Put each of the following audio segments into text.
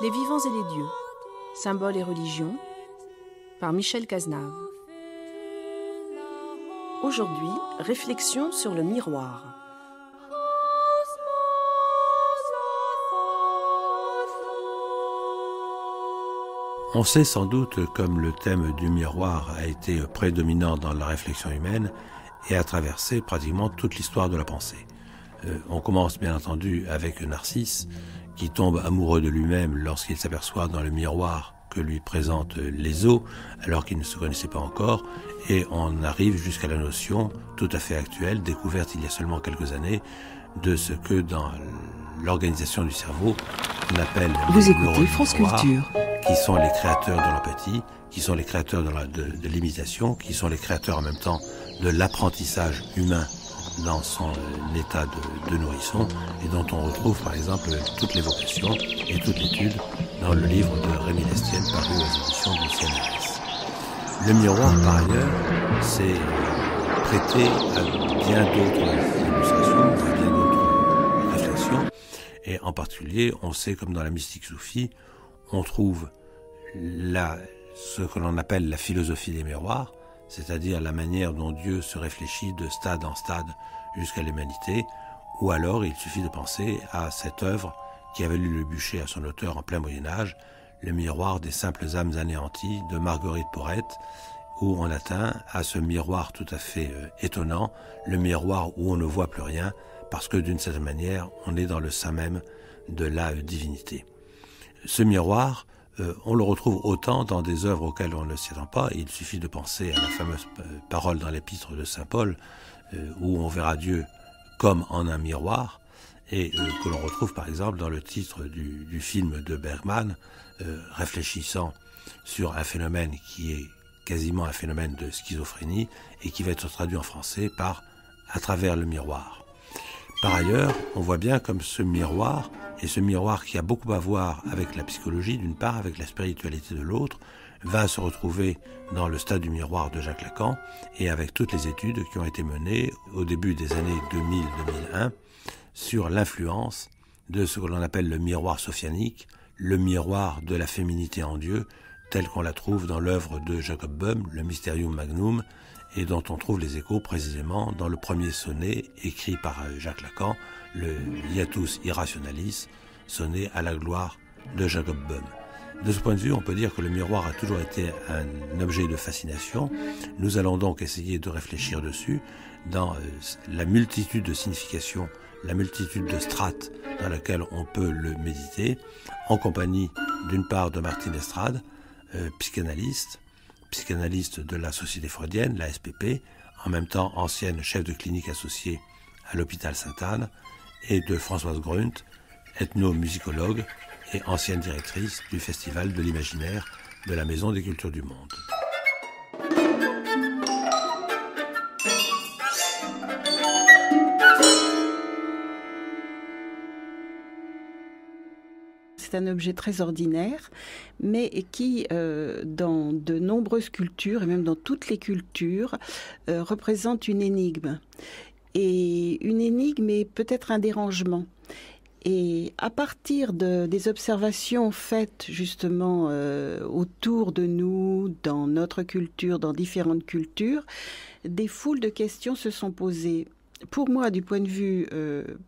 Les vivants et les dieux, symboles et religions, par Michel Cazenave. Aujourd'hui, réflexion sur le miroir. On sait sans doute comme le thème du miroir a été prédominant dans la réflexion humaine et a traversé pratiquement toute l'histoire de la pensée. On commence bien entendu avec Narcisse, qui tombe amoureux de lui-même lorsqu'il s'aperçoit dans le miroir que lui présentent les eaux, alors qu'il ne se connaissait pas encore, et on arrive jusqu'à la notion tout à fait actuelle, découverte il y a seulement quelques années, de ce que dans l'organisation du cerveau, on appelle Vous les écoutez neurones France miroirs, Culture, qui sont les créateurs de l'empathie, qui sont les créateurs de l'imitation, qui sont les créateurs en même temps de l'apprentissage humain dans son état de nourrisson, et dont on retrouve par exemple toute l'évocation et toute l'étude dans le livre de Rémi Lestienne paru aux éditions du CNRS. Le miroir, par ailleurs, s'est prêté à bien d'autres illustrations, à bien d'autres réflexions, et en particulier, on sait comme dans la mystique soufie, on trouve ce que l'on appelle la philosophie des miroirs, c'est-à-dire la manière dont Dieu se réfléchit de stade en stade jusqu'à l'humanité, ou alors il suffit de penser à cette œuvre qui avait lu le bûcher à son auteur en plein Moyen-Âge, Le miroir des simples âmes anéanties de Marguerite Porrette, où on atteint à ce miroir tout à fait étonnant, le miroir où on ne voit plus rien, parce que d'une certaine manière, on est dans le sein même de la divinité. Ce miroir, on le retrouve autant dans des œuvres auxquelles on ne s'y attend pas. Il suffit de penser à la fameuse parole dans l'épître de saint Paul, où on verra Dieu comme en un miroir, et que l'on retrouve par exemple dans le titre du film de Bergman, réfléchissant sur un phénomène qui est quasiment un phénomène de schizophrénie, et qui va être traduit en français par « à travers le miroir ». Par ailleurs, on voit bien comme ce miroir, et ce miroir qui a beaucoup à voir avec la psychologie d'une part, avec la spiritualité de l'autre, va se retrouver dans le stade du miroir de Jacques Lacan, et avec toutes les études qui ont été menées au début des années 2000-2001 sur l'influence de ce que l'on appelle le miroir sophianique, le miroir de la féminité en Dieu, tel qu'on la trouve dans l'œuvre de Jacob Böhm, le Mysterium Magnum, et dont on trouve les échos précisément dans le premier sonnet écrit par Jacques Lacan, le Hiatus Irrationalis, sonnet à la gloire de Jacob Böhm. De ce point de vue, on peut dire que le miroir a toujours été un objet de fascination. Nous allons donc essayer de réfléchir dessus dans la multitude de significations, la multitude de strates dans laquelle on peut le méditer, en compagnie d'une part de Martine Estrade, psychanalyste de la Société freudienne, la SPP, en même temps ancienne chef de clinique associée à l'hôpital Sainte-Anne, et de Françoise Grunt, ethnomusicologue et ancienne directrice du Festival de l'Imaginaire de la Maison des Cultures du Monde. c'est un objet très ordinaire, mais qui, dans de nombreuses cultures, et même dans toutes les cultures, représente une énigme. Et une énigme est peut-être un dérangement. Et à partir des observations faites justement autour de nous, dans notre culture, dans différentes cultures, des foules de questions se sont posées. Pour moi, du point de vue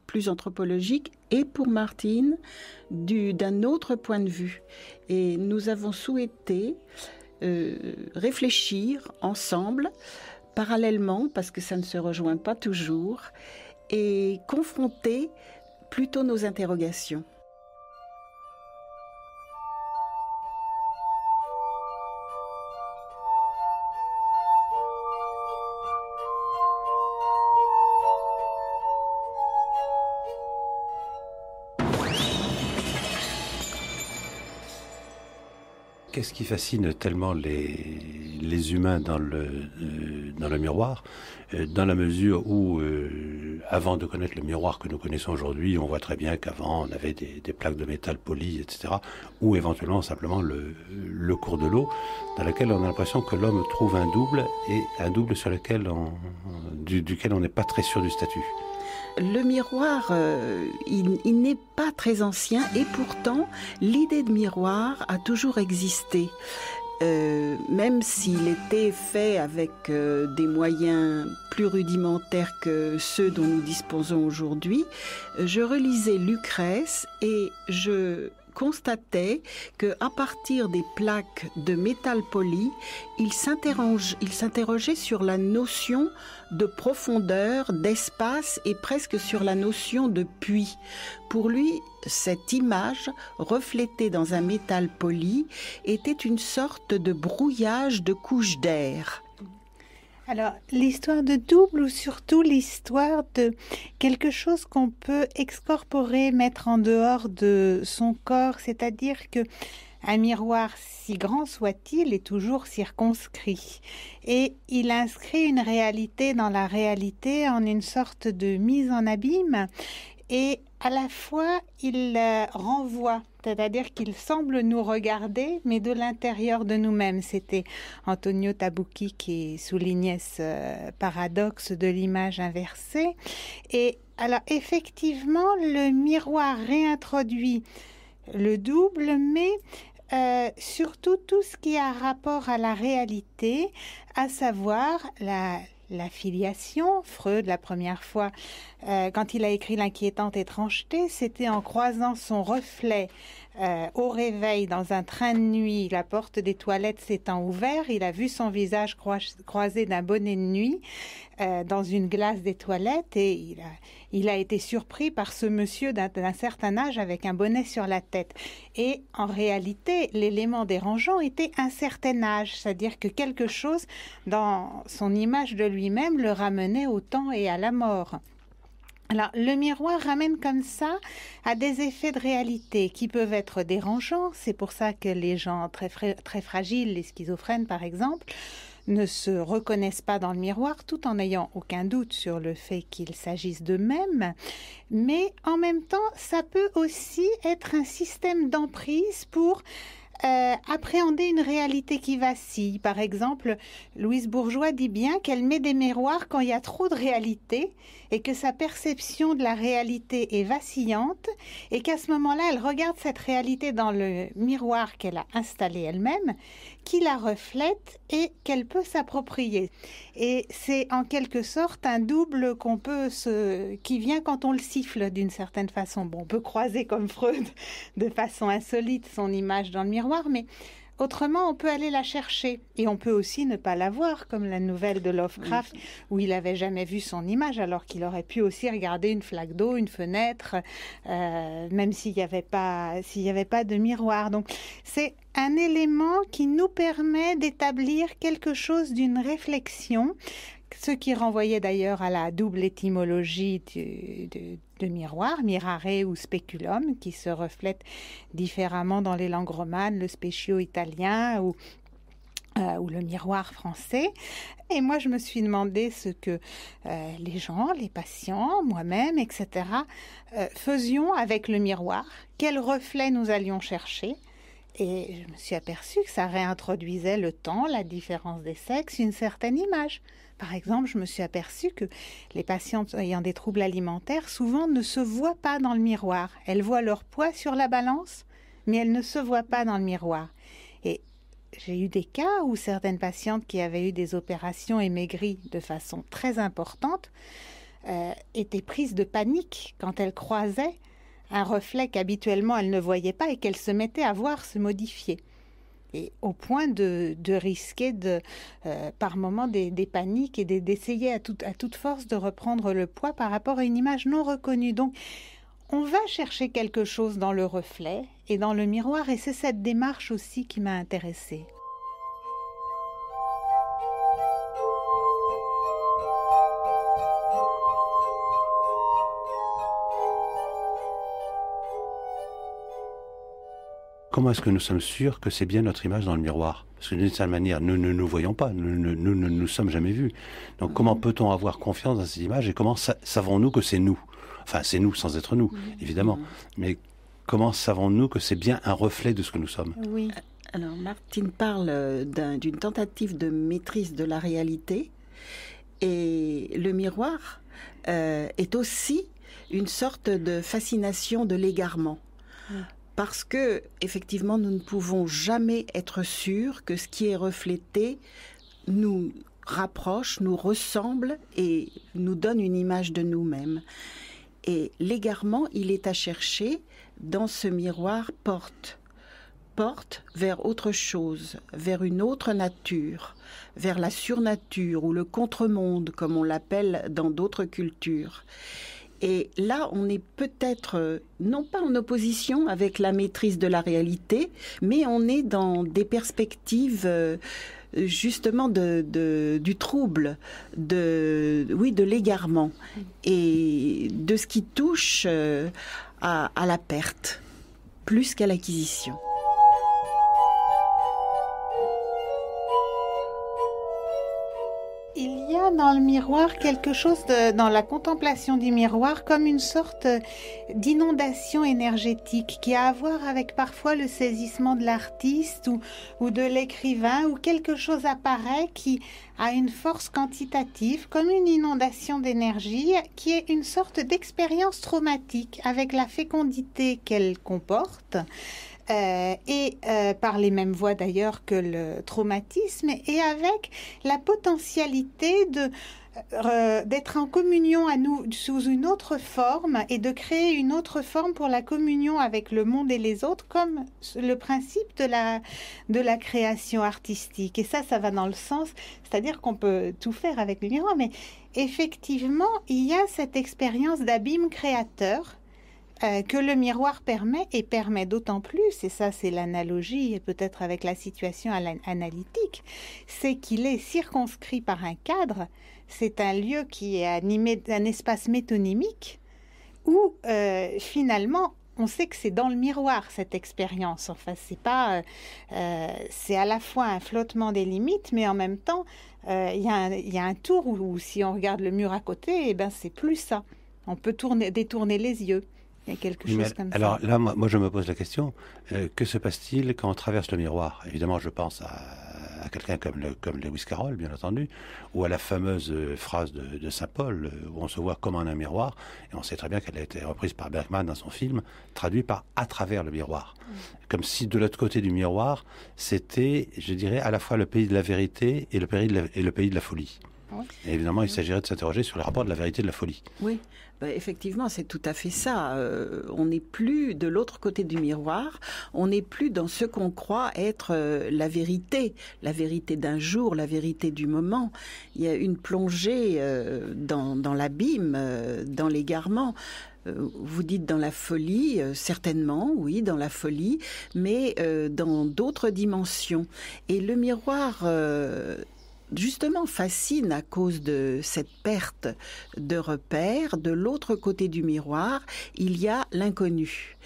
plus anthropologique, et pour Martine, d'un autre point de vue. Et nous avons souhaité réfléchir ensemble, parallèlement, parce que ça ne se rejoint pas toujours, et confronter plutôt nos interrogations. Qu'est-ce qui fascine tellement les humains dans le miroir, dans la mesure où, avant de connaître le miroir que nous connaissons aujourd'hui, on voit très bien qu'avant on avait des plaques de métal polies, etc., ou éventuellement simplement le cours de l'eau, dans lequel on a l'impression que l'homme trouve un double, et un double sur lequel duquel on n'est pas très sûr du statut. le miroir, il n'est pas très ancien et pourtant l'idée de miroir a toujours existé. Même s'il était fait avec des moyens plus rudimentaires que ceux dont nous disposons aujourd'hui, je relisais Lucrèce et je constatait qu'à partir des plaques de métal poli, il s'interrogeait sur la notion de profondeur, d'espace et presque sur la notion de puits. Pour lui, cette image, reflétée dans un métal poli, était une sorte de brouillage de couches d'air. Alors, l'histoire de double ou surtout l'histoire de quelque chose qu'on peut excorporer, mettre en dehors de son corps, c'est-à-dire que un miroir, si grand soit-il, est toujours circonscrit. Et il inscrit une réalité dans la réalité en une sorte de mise en abîme. Et à la fois, il renvoie, c'est-à-dire qu'il semble nous regarder, mais de l'intérieur de nous-mêmes. C'était Antonio Tabucchi qui soulignait ce paradoxe de l'image inversée. Et alors, effectivement, le miroir réintroduit le double, mais surtout tout ce qui a rapport à la réalité, à savoir la filiation. Freud, la première fois, quand il a écrit L'inquiétante étrangeté, c'était en croisant son reflet au réveil dans un train de nuit, la porte des toilettes s'étant ouverte, il a vu son visage croisé d'un bonnet de nuit dans une glace des toilettes et il a été surpris par ce monsieur d'un certain âge avec un bonnet sur la tête. Et en réalité, l'élément dérangeant était un certain âge, c'est-à-dire que quelque chose dans son image de lui-même le ramenait au temps et à la mort. Alors, le miroir ramène comme ça à des effets de réalité qui peuvent être dérangeants. C'est pour ça que les gens très fragiles, les schizophrènes par exemple, ne se reconnaissent pas dans le miroir tout en n'ayant aucun doute sur le fait qu'il s'agisse d'eux-mêmes. Mais en même temps, ça peut aussi être un système d'emprise pour appréhender une réalité qui vacille. Par exemple, Louise Bourgeois dit bien qu'elle met des miroirs quand il y a trop de réalité et que sa perception de la réalité est vacillante et qu'à ce moment-là, elle regarde cette réalité dans le miroir qu'elle a installé elle-même, qui la reflète et qu'elle peut s'approprier. Et c'est en quelque sorte un double qui vient quand on le siffle d'une certaine façon. Bon, on peut croiser comme Freud de façon insolite son image dans le miroir, mais autrement, on peut aller la chercher. Et on peut aussi ne pas la voir, comme la nouvelle de Lovecraft, où il n'avait jamais vu son image, alors qu'il aurait pu aussi regarder une flaque d'eau, une fenêtre, même s'il n'y avait pas de miroir. Donc, c'est un élément qui nous permet d'établir quelque chose d'une réflexion, ce qui renvoyait d'ailleurs à la double étymologie de miroir, mirare ou speculum, qui se reflète différemment dans les langues romanes, le specchio italien ou le miroir français. Et moi, je me suis demandé ce que les gens, les patients, moi-même, etc., faisions avec le miroir, quel reflet nous allions chercher. Et je me suis aperçue que ça réintroduisait le temps, la différence des sexes, une certaine image. Par exemple, je me suis aperçue que les patientes ayant des troubles alimentaires, souvent ne se voient pas dans le miroir. Elles voient leur poids sur la balance, mais elles ne se voient pas dans le miroir. Et j'ai eu des cas où certaines patientes qui avaient eu des opérations et maigries de façon très importante étaient prises de panique quand elles croisaient un reflet qu'habituellement elles ne voyaient pas et qu'elles se mettaient à voir se modifier. Et au point de risquer par moments des paniques et d'essayer à toute force de reprendre le poids par rapport à une image non reconnue. Donc, on va chercher quelque chose dans le reflet et dans le miroir, et c'est cette démarche aussi qui m'a intéressée. Comment est-ce que nous sommes sûrs que c'est bien notre image dans le miroir? Parce que d'une certaine manière, nous ne nous voyons pas, nous ne nous sommes jamais vus. Donc comment peut-on avoir confiance dans ces images et comment savons-nous que c'est nous? Enfin, c'est nous sans être nous, évidemment. Mais comment savons-nous que c'est bien un reflet de ce que nous sommes? Oui. Alors, Martine parle d'une tentative de maîtrise de la réalité. Et le miroir est aussi une sorte de fascination de l'égarement. Parce que, effectivement, nous ne pouvons jamais être sûrs que ce qui est reflété nous rapproche, nous ressemble et nous donne une image de nous-mêmes. Et l'égarement, il est à chercher dans ce miroir porte vers autre chose, vers une autre nature, vers la surnature ou le contre-monde, comme on l'appelle dans d'autres cultures. Et là, on est peut-être non pas en opposition avec la maîtrise de la réalité, mais on est dans des perspectives justement du trouble, de l'égarement et de ce qui touche à la perte, plus qu'à l'acquisition. Il y a dans le miroir quelque chose dans la contemplation du miroir comme une sorte d'inondation énergétique qui a à voir avec parfois le saisissement de l'artiste ou de l'écrivain, où quelque chose apparaît qui a une force quantitative, comme une inondation d'énergie qui est une sorte d'expérience traumatique avec la fécondité qu'elle comporte. Par les mêmes voies d'ailleurs que le traumatisme, et avec la potentialité d'être en communion à nous sous une autre forme et de créer une autre forme pour la communion avec le monde et les autres, comme le principe de la création artistique. Et ça va dans le sens, c'est-à-dire qu'on peut tout faire avec le miroir, mais effectivement, il y a cette expérience d'abîme créateur que le miroir permet, et permet d'autant plus, et ça c'est l'analogie, et peut-être avec la situation analytique, c'est qu'il est circonscrit par un cadre. C'est un lieu qui est animé d'un espace métonymique où finalement on sait que c'est dans le miroir cette expérience. Enfin, c'est pas, c'est à la fois un flottement des limites, mais en même temps il y a un tour où si on regarde le mur à côté, eh ben c'est plus ça. On peut détourner les yeux. Il y a quelque chose comme alors, ça. là, moi, je me pose la question, que se passe-t-il quand on traverse le miroir? Évidemment, je pense à quelqu'un comme Lewis Carroll, bien entendu, ou à la fameuse phrase de Saint Paul, où on se voit comme en un miroir, et on sait très bien qu'elle a été reprise par Bergman dans son film, traduit par « à travers le miroir ». Comme si de l'autre côté du miroir, c'était, je dirais, à la fois le pays de la vérité et le pays de la folie. Oui. Et évidemment, il s'agirait de s'interroger sur le rapport de la vérité et de la folie. Oui, effectivement, c'est tout à fait ça. On n'est plus de l'autre côté du miroir, on n'est plus dans ce qu'on croit être la vérité d'un jour, la vérité du moment. Il y a une plongée dans l'abîme, dans l'égarement. Vous dites dans la folie, certainement, oui, dans la folie, mais dans d'autres dimensions. Et le miroir justement fascine à cause de cette perte de repères. De l'autre côté du miroir, il y a l'inconnu.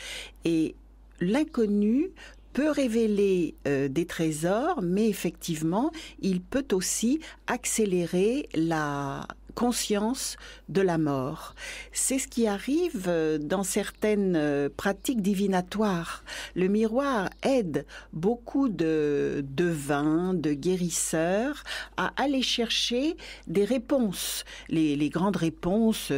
Et l'inconnu peut révéler des trésors, mais effectivement, il peut aussi accélérer la conscience de la mort. C'est ce qui arrive dans certaines pratiques divinatoires. Le miroir aide beaucoup de devins, de guérisseurs à aller chercher des réponses, les grandes réponses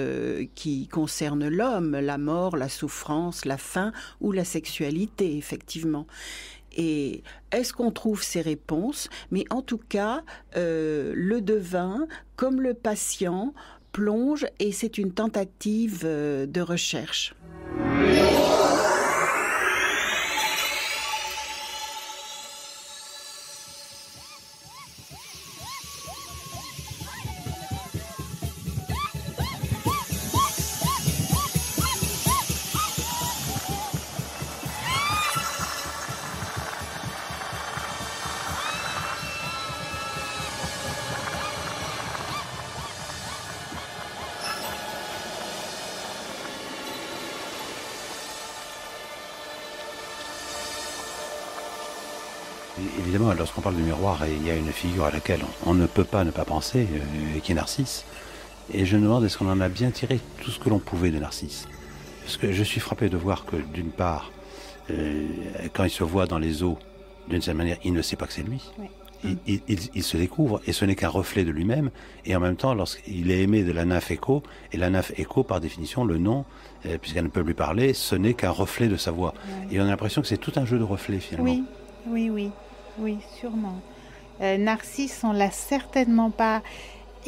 qui concernent l'homme, la mort, la souffrance, la faim ou la sexualité, effectivement. Et est-ce qu'on trouve ces réponses? Mais en tout cas, le devin, comme le patient, plonge et c'est une tentative de recherche. Évidemment, lorsqu'on parle du miroir, il y a une figure à laquelle on ne peut pas ne pas penser, qui est Narcisse. Et je me demande, est-ce qu'on en a bien tiré tout ce que l'on pouvait de Narcisse? Parce que je suis frappé de voir que, d'une part, quand il se voit dans les eaux, d'une certaine manière, il ne sait pas que c'est lui. Oui. il se découvre, et ce n'est qu'un reflet de lui-même, et en même temps, lorsqu'il est aimé de la nymphe Écho, et la nymphe Écho, par définition, le nom, puisqu'elle ne peut plus parler, ce n'est qu'un reflet de sa voix. Et on a l'impression que c'est tout un jeu de reflets, finalement. Oui, sûrement. Narcisse, on l'a certainement pas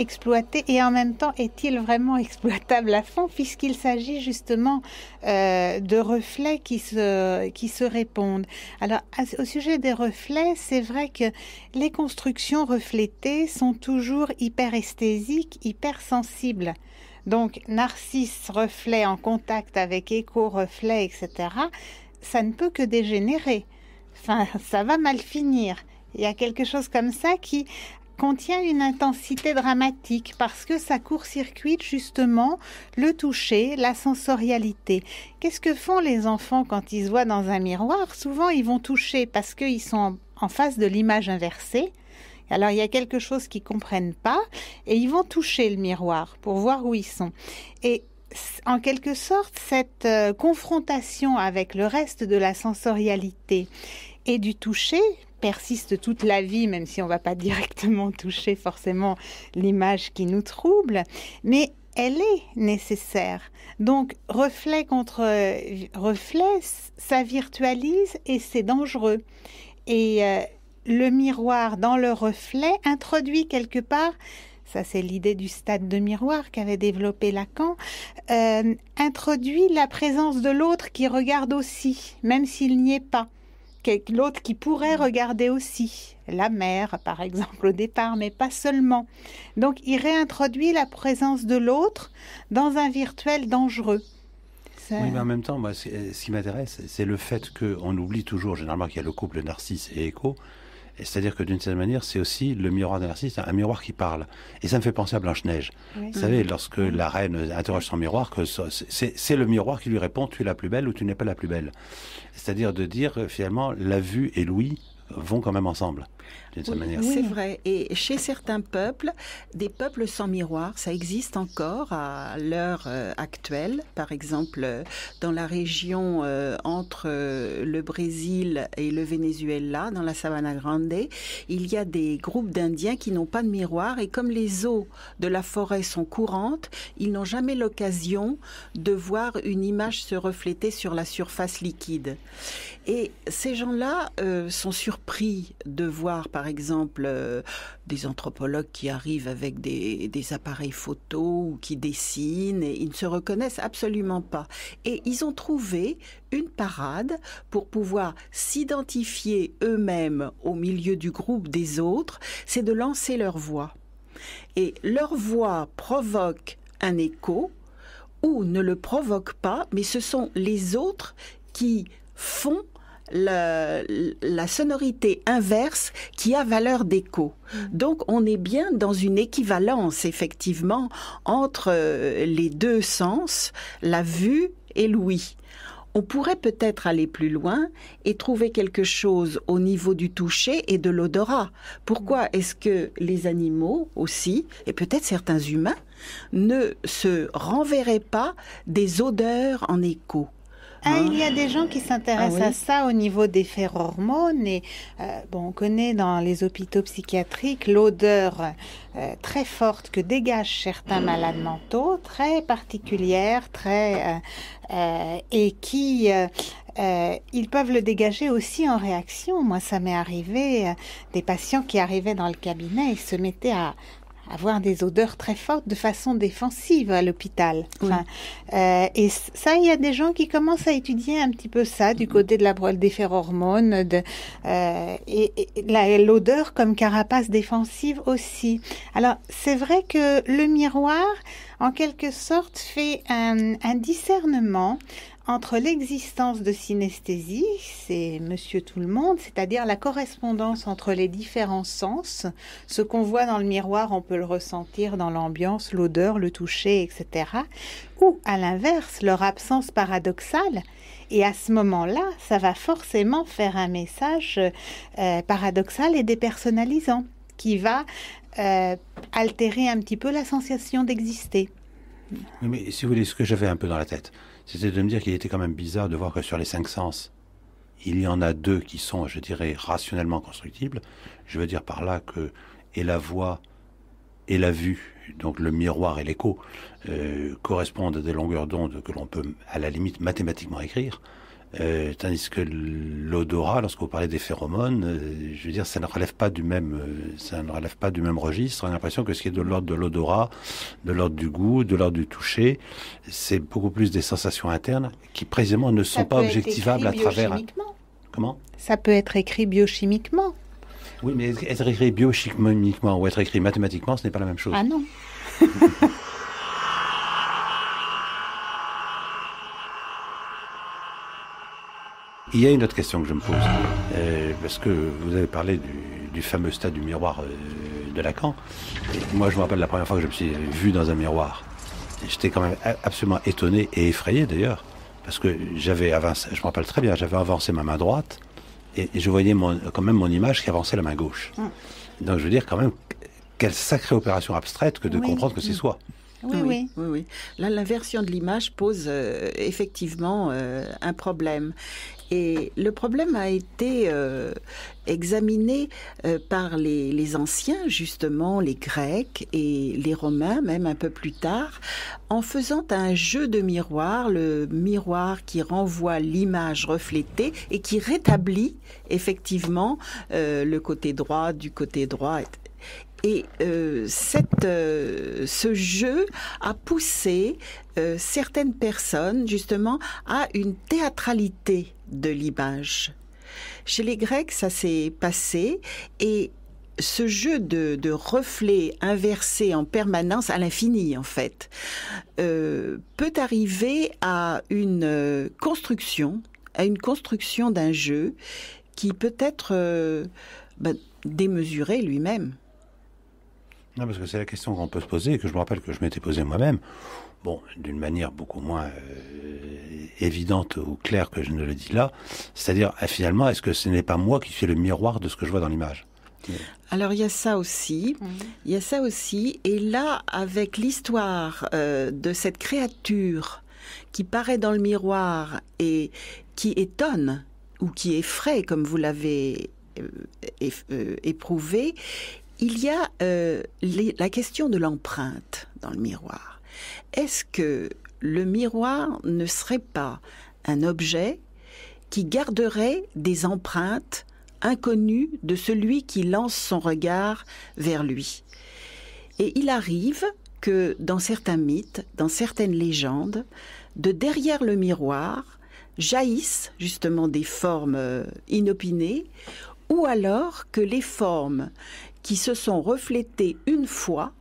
exploité, et en même temps, est-il vraiment exploitable à fond, puisqu'il s'agit justement de reflets qui se répondent. Alors, au sujet des reflets, c'est vrai que les constructions reflétées sont toujours hyper esthésiques, hyper sensibles. Donc, Narcisse, reflet en contact avec Écho, reflet, etc., ça ne peut que dégénérer. Enfin, ça va mal finir. Il y a quelque chose comme ça qui contient une intensité dramatique parce que ça court-circuite justement le toucher, la sensorialité. Qu'est-ce que font les enfants quand ils se voient dans un miroir? Souvent, ils vont toucher parce qu'ils sont en face de l'image inversée. Alors, il y a quelque chose qu'ils ne comprennent pas et ils vont toucher le miroir pour voir où ils sont. Et en quelque sorte, cette confrontation avec le reste de la sensorialité et du toucher persiste toute la vie, même si on ne va pas directement toucher forcément l'image qui nous trouble, mais elle est nécessaire. Donc, reflet contre reflet, ça virtualise et c'est dangereux. Et le miroir dans le reflet introduit quelque part, ça c'est l'idée du stade de miroir qu'avait développé Lacan, introduit la présence de l'autre qui regarde aussi, même s'il n'y est pas. L'autre qui pourrait regarder aussi, la mère par exemple au départ, mais pas seulement. Donc il réintroduit la présence de l'autre dans un virtuel dangereux. Oui, mais en même temps, moi, ce qui m'intéresse, c'est le fait qu'on oublie toujours généralement qu'il y a le couple Narcisse et Écho. C'est-à-dire que d'une certaine manière, c'est aussi le miroir de Narcisse, un miroir qui parle. Et ça me fait penser à Blanche-Neige. Oui. Vous savez, lorsque la reine interroge son miroir, que c'est le miroir qui lui répond « tu es la plus belle ou tu n'es pas la plus belle ». C'est-à-dire de dire, finalement, la vue et l'ouïe vont quand même ensemble, d'une certaine manière. C'est vrai. Et chez certains peuples, des peuples sans miroir, ça existe encore à l'heure actuelle. Par exemple, dans la région entre le Brésil et le Venezuela, dans la Savana Grande, il y a des groupes d'Indiens qui n'ont pas de miroir. Et comme les eaux de la forêt sont courantes, ils n'ont jamais l'occasion de voir une image se refléter sur la surface liquide. Et ces gens-là sont surpris de voir, par exemple, des anthropologues qui arrivent avec des appareils photo ou qui dessinent, et ils ne se reconnaissent absolument pas. Et ils ont trouvé une parade pour pouvoir s'identifier eux-mêmes au milieu du groupe des autres, c'est de lancer leur voix. Et leur voix provoque un écho ou ne le provoque pas, mais ce sont les autres qui font la sonorité inverse qui a valeur d'écho. Donc on est bien dans une équivalence effectivement entre les deux sens, la vue et l'ouïe. On pourrait peut-être aller plus loin et trouver quelque chose au niveau du toucher et de l'odorat. Pourquoi est-ce que les animaux aussi, et peut-être certains humains, ne se renverraient pas des odeurs en écho ? Il y a des gens qui s'intéressent à ça au niveau des phéromone et on connaît dans les hôpitaux psychiatriques l'odeur très forte que dégagent certains malades mentaux, très particulière, et qui ils peuvent le dégager aussi en réaction. Moi, ça m'est arrivé, des patients qui arrivaient dans le cabinet, ils se mettaient à avoir des odeurs très fortes de façon défensive à l'hôpital. Enfin, et ça, il y a des gens qui commencent à étudier un petit peu ça du côté de des phéromone et l'odeur comme carapace défensive aussi. Alors, c'est vrai que le miroir, en quelque sorte, fait un discernement entre l'existence de synesthésie, c'est Monsieur Tout-le-Monde, c'est-à-dire la correspondance entre les différents sens. Ce qu'on voit dans le miroir, on peut le ressentir dans l'ambiance, l'odeur, le toucher, etc. Ou, à l'inverse, leur absence paradoxale. Et à ce moment-là, ça va forcément faire un message paradoxal et dépersonnalisant qui va altérer un petit peu la sensation d'exister. Oui, mais si vous voulez, ce que j'avais un peu dans la tête, c'était de me dire qu'il était quand même bizarre de voir que sur les 5 sens, il y en a deux qui sont, je dirais, rationnellement constructibles. Je veux dire par là que et la voix et la vue, donc le miroir et l'écho, correspondent à des longueurs d'onde que l'on peut, à la limite, mathématiquement écrire. Tandis que l'odorat, lorsque vous parlez des phéromones, je veux dire, ça ne relève pas du même registre. On a l'impression que ce qui est de l'ordre de l'odorat, de l'ordre du goût, de l'ordre du toucher, c'est beaucoup plus des sensations internes qui précisément ne sont pas objectivables à travers. Comment ? Ça peut être écrit biochimiquement. Oui, mais être écrit biochimiquement ou être écrit mathématiquement, ce n'est pas la même chose. Ah non. Il y a une autre question que je me pose, parce que vous avez parlé du fameux stade du miroir de Lacan. Et moi, je me rappelle la première fois que je me suis vu dans un miroir. J'étais quand même absolument étonné et effrayé d'ailleurs, parce que j'avais avancé, je me rappelle très bien, j'avais avancé ma main droite et je voyais quand même mon image qui avançait la main gauche. Donc je veux dire quand même, quelle sacrée opération abstraite que de comprendre que c'est soi. Oui. Là, l'inversion de l'image pose effectivement un problème. Et le problème a été examiné par les anciens, justement, les Grecs et les Romains, même un peu plus tard, en faisant un jeu de miroir, le miroir qui renvoie l'image reflétée et qui rétablit effectivement le côté droit du côté droit. Et ce jeu a poussé certaines personnes justement à une théâtralité de l'image. Chez les Grecs, ça s'est passé et ce jeu de reflets inversés en permanence, à l'infini en fait, peut arriver à une construction d'un jeu qui peut être démesuré lui-même. Non, parce que c'est la question qu'on peut se poser et que je me rappelle que je m'étais posée moi-même. Bon, d'une manière beaucoup moins évidente ou claire que je ne le dis là. C'est-à-dire, finalement, est-ce que ce n'est pas moi qui suis le miroir de ce que je vois dans l'image ? Alors, il y a ça aussi. Il y a ça aussi. Et là, avec l'histoire de cette créature qui paraît dans le miroir et qui étonne ou qui effraie, comme vous l'avez éprouvé, il y a la question de l'empreinte dans le miroir. Est-ce que le miroir ne serait pas un objet qui garderait des empreintes inconnues de celui qui lance son regard vers lui ? Et il arrive que dans certains mythes, dans certaines légendes, de derrière le miroir jaillissent justement des formes inopinées, ou alors que les formes qui se sont reflétées une fois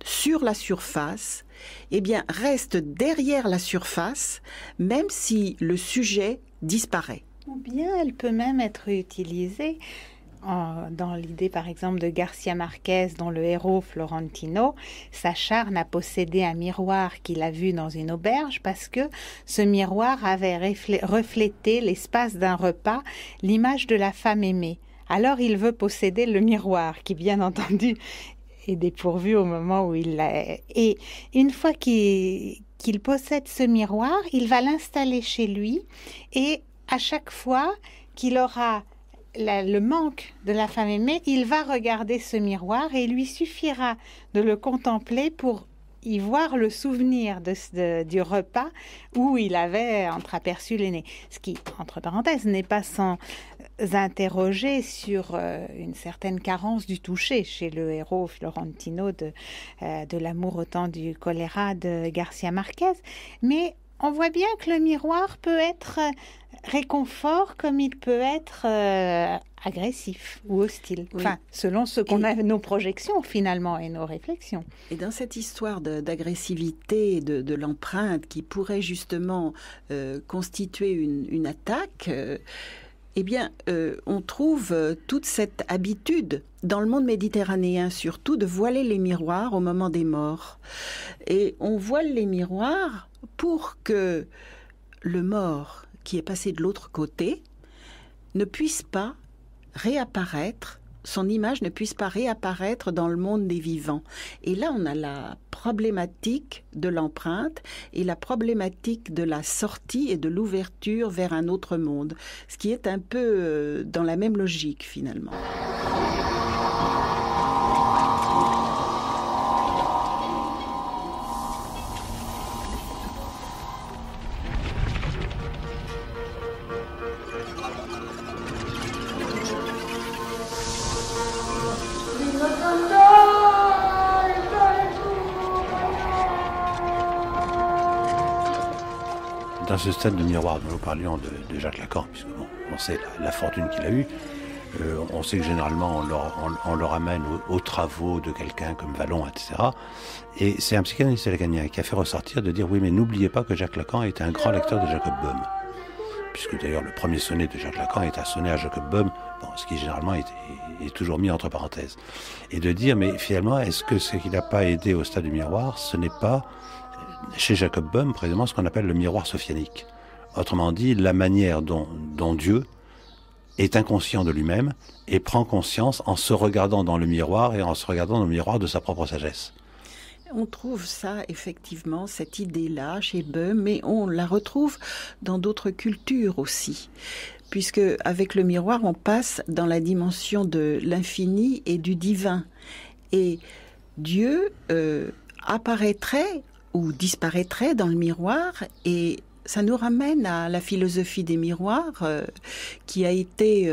sur la surface, eh bien, restent derrière la surface, même si le sujet disparaît. Ou bien elle peut même être utilisée dans l'idée, par exemple, de Garcia Marquez, dont le héros Florentino s'acharne à posséder un miroir qu'il a vu dans une auberge parce que ce miroir avait reflété l'espace d'un repas, l'image de la femme aimée. Alors il veut posséder le miroir, qui bien entendu est dépourvu au moment où il l'a. Et une fois qu'il possède ce miroir, il va l'installer chez lui et à chaque fois qu'il aura le manque de la femme aimée, il va regarder ce miroir et il lui suffira de le contempler pour y voir le souvenir du repas où il avait entreaperçu l'aîné. Ce qui, entre parenthèses, n'est pas sans interroger sur une certaine carence du toucher chez le héros Florentino de l'amour au temps du choléra de Garcia Marquez. Mais on voit bien que le miroir peut être réconfort comme il peut être agressif ou hostile. Oui. Enfin, selon ce qu'on a, nos projections finalement et nos réflexions. Et dans cette histoire d'agressivité, de l'empreinte qui pourrait justement constituer une attaque, eh bien, on trouve toute cette habitude dans le monde méditerranéen surtout de voiler les miroirs au moment des morts. Et on voile les miroirs pour que le mort qui est passé de l'autre côté ne puisse pas réapparaître son image ne puisse pas réapparaître dans le monde des vivants. Et là, on a la problématique de l'empreinte et la problématique de la sortie et de l'ouverture vers un autre monde, ce qui est un peu dans la même logique finalement. Dans ce stade de miroir dont nous parlions de Jacques Lacan, puisque on sait la fortune qu'il a eue, on sait que généralement on le ramène aux travaux de quelqu'un comme Vallon, etc. Et c'est un psychanalyste lacanien qui a fait ressortir de dire oui, mais n'oubliez pas que Jacques Lacan était un grand lecteur de Jacob Böhm, puisque d'ailleurs le premier sonnet de Jacques Lacan est un sonnet à Jacob Böhm, ce qui généralement est toujours mis entre parenthèses. Et de dire mais finalement est-ce que ce qui n'a pas aidé au stade du miroir, ce n'est pas chez Jacob Böhm, précisément, ce qu'on appelle le miroir sophianique. Autrement dit, la manière dont Dieu est inconscient de lui-même et prend conscience en se regardant dans le miroir et en se regardant dans le miroir de sa propre sagesse. On trouve ça, effectivement, cette idée-là chez Böhm, mais on la retrouve dans d'autres cultures aussi. Puisque avec le miroir, on passe dans la dimension de l'infini et du divin. Et Dieu apparaîtrait ou disparaîtrait dans le miroir, et ça nous ramène à la philosophie des miroirs qui a été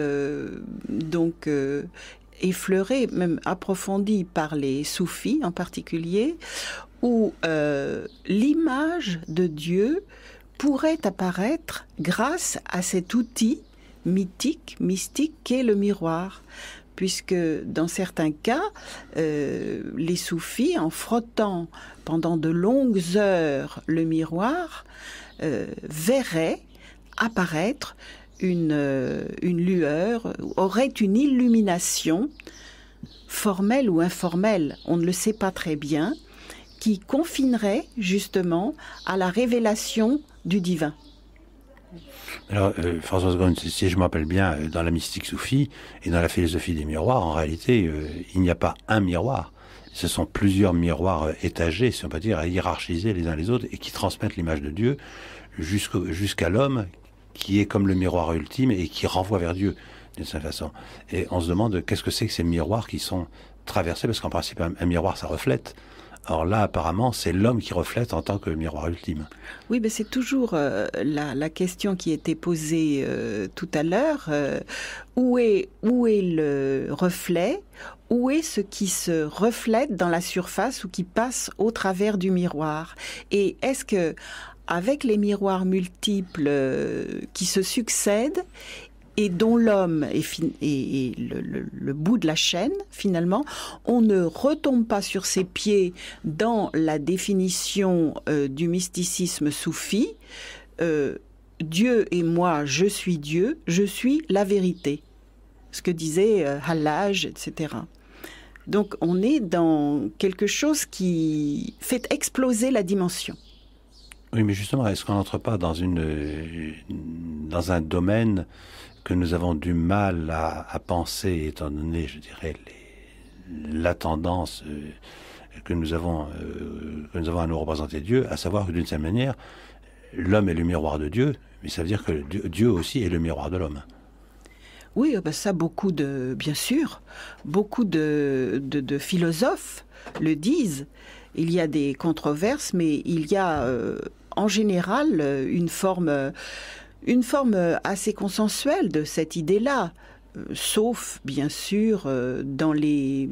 effleurée, même approfondie par les soufis en particulier, où l'image de Dieu pourrait apparaître grâce à cet outil mythique, mystique qu'est le miroir. Puisque dans certains cas, les soufis, en frottant pendant de longues heures le miroir, verraient apparaître une lueur, auraient une illumination formelle ou informelle, on ne le sait pas très bien, qui confinerait justement à la révélation du divin. Alors, Françoise Seconde, si je me rappelle bien, dans la mystique soufie et dans la philosophie des miroirs, en réalité, il n'y a pas un miroir. Ce sont plusieurs miroirs étagés, si on peut dire, hiérarchisés les uns les autres et qui transmettent l'image de Dieu jusqu'à l'homme qui est comme le miroir ultime et qui renvoie vers Dieu d'une certaine façon. Et on se demande qu'est-ce que c'est que ces miroirs qui sont traversés, parce qu'en principe, un miroir, ça reflète. Or là, apparemment, c'est l'homme qui reflète en tant que miroir ultime. Oui, mais c'est toujours la question qui était posée tout à l'heure. Où est le reflet? Où est ce qui se reflète dans la surface ou qui passe au travers du miroir? Et est-ce que, avec les miroirs multiples qui se succèdent, et dont l'homme est le bout de la chaîne, finalement, on ne retombe pas sur ses pieds dans la définition du mysticisme soufi. Dieu et moi, je suis Dieu, je suis la vérité. Ce que disait Hallaj, etc. Donc on est dans quelque chose qui fait exploser la dimension. Oui, mais justement, est-ce qu'on n'entre pas dans un domaine que nous avons du mal à penser, étant donné, je dirais, la tendance que nous avons à nous représenter Dieu, à savoir que d'une certaine manière, l'homme est le miroir de Dieu, mais ça veut dire que Dieu aussi est le miroir de l'homme. Oui, ça, bien sûr, beaucoup de philosophes le disent. Il y a des controverses, mais il y a en général une forme assez consensuelle de cette idée-là, sauf bien sûr dans les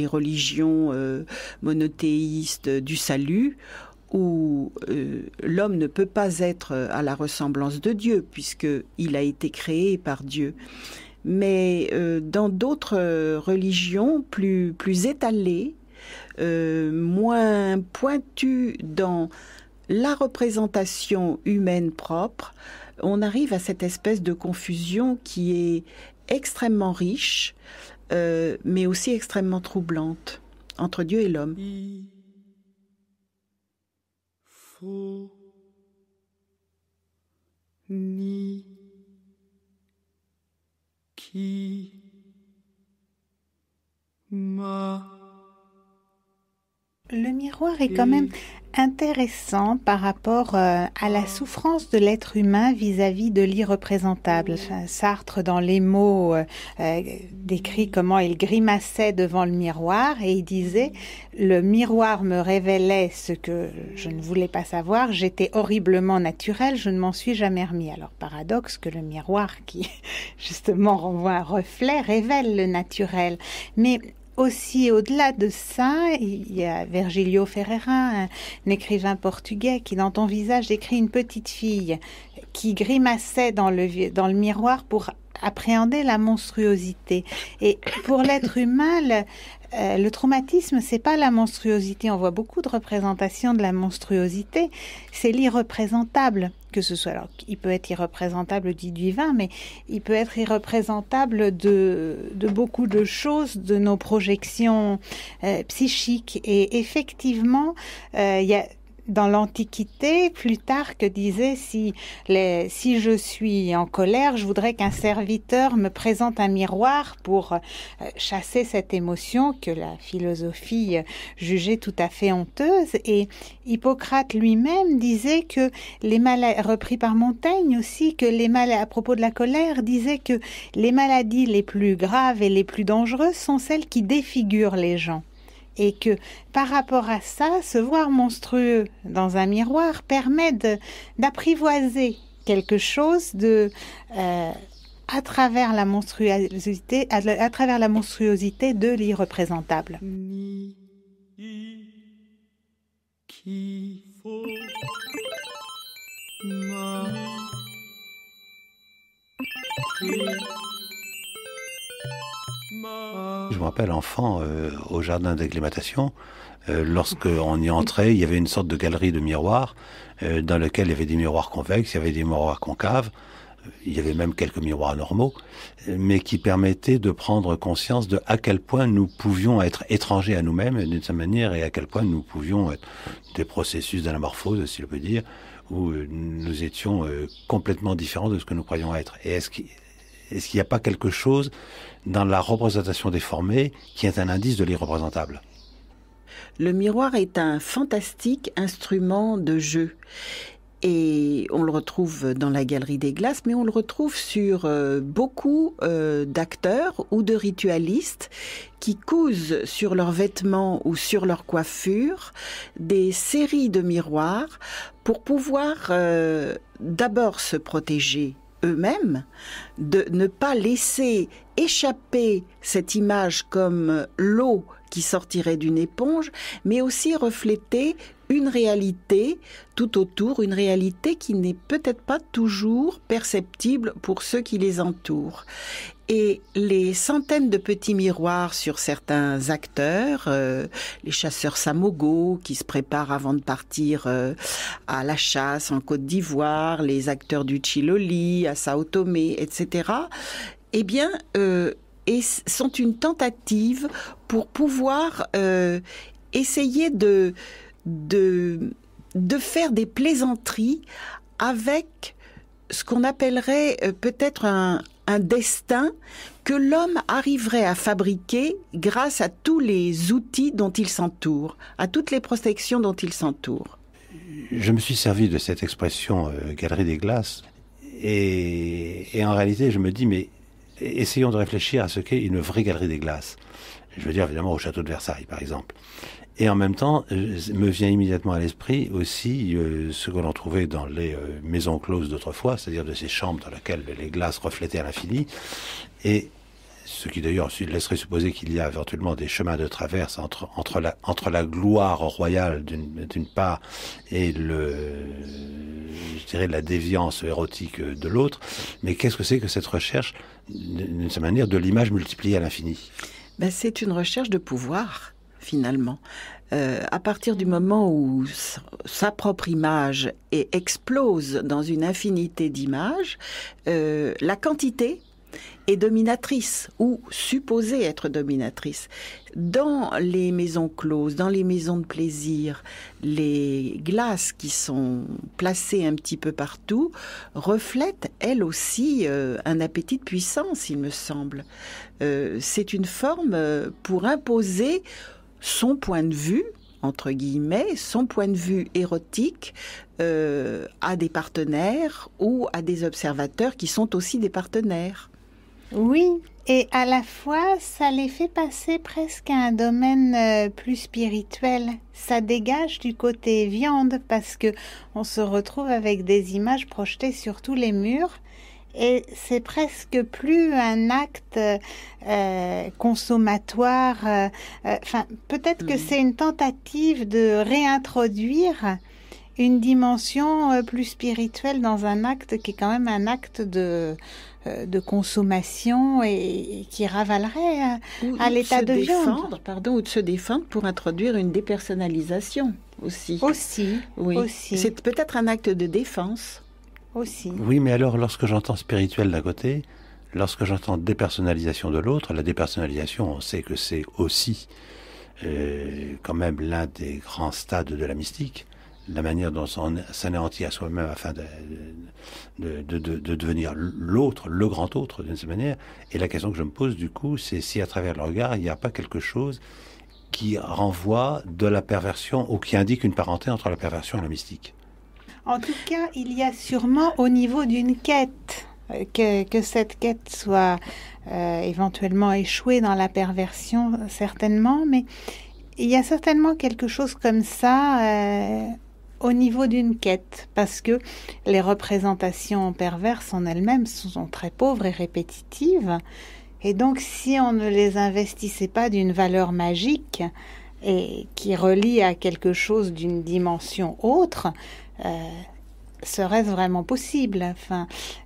religions monothéistes du salut, où l'homme ne peut pas être à la ressemblance de Dieu, puisqu'il a été créé par Dieu. Mais dans d'autres religions plus étalées, moins pointues dans la représentation humaine propre, on arrive à cette espèce de confusion qui est extrêmement riche, mais aussi extrêmement troublante, entre Dieu et l'homme. Il faut ni qui Le miroir est quand même intéressant par rapport à la souffrance de l'être humain vis-à-vis de l'irreprésentable. Sartre, dans Les mots, décrit comment il grimaçait devant le miroir et il disait « Le miroir me révélait ce que je ne voulais pas savoir, j'étais horriblement naturel, je ne m'en suis jamais remis. » Alors, paradoxe que le miroir qui, justement, renvoie un reflet, révèle le naturel. Mais aussi, au-delà de ça, il y a Virgilio Ferreira, un écrivain portugais, qui dans ton visage décrit une petite fille qui grimaçait dans le miroir pour appréhender la monstruosité. Et pour l'être humain, le traumatisme, c'est pas la monstruosité. On voit beaucoup de représentations de la monstruosité. C'est l'irreprésentable, que ce soit. Alors, il peut être irreprésentable du divin, mais il peut être irreprésentable de beaucoup de choses, de nos projections psychiques. Et effectivement, il y a dans l'Antiquité, Plutarque disait si je suis en colère, je voudrais qu'un serviteur me présente un miroir pour chasser cette émotion que la philosophie jugeait tout à fait honteuse. Et Hippocrate lui-même disait que repris par Montaigne aussi, que à propos de la colère, disait que les maladies les plus graves et les plus dangereuses sont celles qui défigurent les gens. Et que par rapport à ça, se voir monstrueux dans un miroir permet d'apprivoiser quelque chose à travers la monstruosité de l'irreprésentable. Je me rappelle, enfant, au jardin d'acclimatation, lorsqu'on y entrait, il y avait une sorte de galerie de miroirs dans lequel il y avait des miroirs convexes, il y avait des miroirs concaves, il y avait même quelques miroirs normaux, mais qui permettaient de prendre conscience de à quel point nous pouvions être étrangers à nous-mêmes d'une certaine manière et à quel point nous pouvions être des processus d'anamorphose, si l'on peut dire, où nous étions complètement différents de ce que nous croyions être. Et est-ce qu'il n'y a pas quelque chose dans la représentation déformée qui est un indice de l'irreprésentable? Le miroir est un fantastique instrument de jeu. Et on le retrouve dans la Galerie des Glaces, mais on le retrouve sur beaucoup d'acteurs ou de ritualistes qui cousent sur leurs vêtements ou sur leur coiffure des séries de miroirs pour pouvoir d'abord se protéger eux-mêmes, de ne pas laisser échapper cette image comme l'eau qui sortirait d'une éponge, mais aussi refléter une réalité tout autour, une réalité qui n'est peut-être pas toujours perceptible pour ceux qui les entourent. Et les centaines de petits miroirs sur certains acteurs, les chasseurs Samogo qui se préparent avant de partir à la chasse en Côte d'Ivoire, les acteurs du Chiloli, à Sao Tomé, etc., eh bien, sont une tentative pour pouvoir essayer de faire des plaisanteries avec ce qu'on appellerait peut-être un destin que l'homme arriverait à fabriquer grâce à tous les outils dont il s'entoure, à toutes les protections dont il s'entoure. Je me suis servi de cette expression Galerie des Glaces et en réalité je me dis mais essayons de réfléchir à ce qu'est une vraie Galerie des Glaces. Je veux dire évidemment au château de Versailles par exemple. Et en même temps, me vient immédiatement à l'esprit aussi ce que l'on trouvait dans les maisons closes d'autrefois, c'est-à-dire de ces chambres dans lesquelles les glaces reflétaient à l'infini, et ce qui d'ailleurs laisserait supposer qu'il y a éventuellement des chemins de traverse entre la gloire royale d'une part et je dirais la déviance érotique de l'autre. Mais qu'est-ce que c'est que cette recherche, d'une certaine manière, de l'image multipliée à l'infini? C'est une recherche de pouvoir. Finalement, à partir du moment où sa propre image explose dans une infinité d'images, la quantité est dominatrice ou supposée être dominatrice. Dans les maisons closes, dans les maisons de plaisir, les glaces qui sont placées un petit peu partout reflètent elles aussi un appétit de puissance, il me semble. C'est une forme pour imposer son point de vue, entre guillemets, son point de vue érotique à des partenaires ou à des observateurs qui sont aussi des partenaires. Oui, et à la fois, ça les fait passer presque à un domaine plus spirituel. Ça dégage du côté viande parce que on se retrouve avec des images projetées sur tous les murs. Et c'est presque plus un acte consommatoire. Peut-être que c'est une tentative de réintroduire une dimension plus spirituelle dans un acte qui est quand même un acte de consommation et qui ravalerait à l'état de viande. Ou de se défendre pour introduire une dépersonnalisation aussi. Oui. Aussi. C'est peut-être un acte de défense. Aussi. Oui, mais alors, lorsque j'entends spirituel d'un côté, lorsque j'entends dépersonnalisation de l'autre, la dépersonnalisation, on sait que c'est aussi quand même l'un des grands stades de la mystique, la manière dont on s'anéantit à soi-même afin de devenir l'autre, le grand autre, d'une certaine manière. Et la question que je me pose, du coup, c'est si à travers le regard, il n'y a pas quelque chose qui renvoie de la perversion ou qui indique une parenté entre la perversion et la mystique. En tout cas, il y a sûrement au niveau d'une quête, que cette quête soit éventuellement échouée dans la perversion, certainement, mais il y a certainement quelque chose comme ça au niveau d'une quête, parce que les représentations perverses en elles-mêmes sont très pauvres et répétitives, et donc si on ne les investissait pas d'une valeur magique et qui relie à quelque chose d'une dimension autre, serait-ce vraiment possible?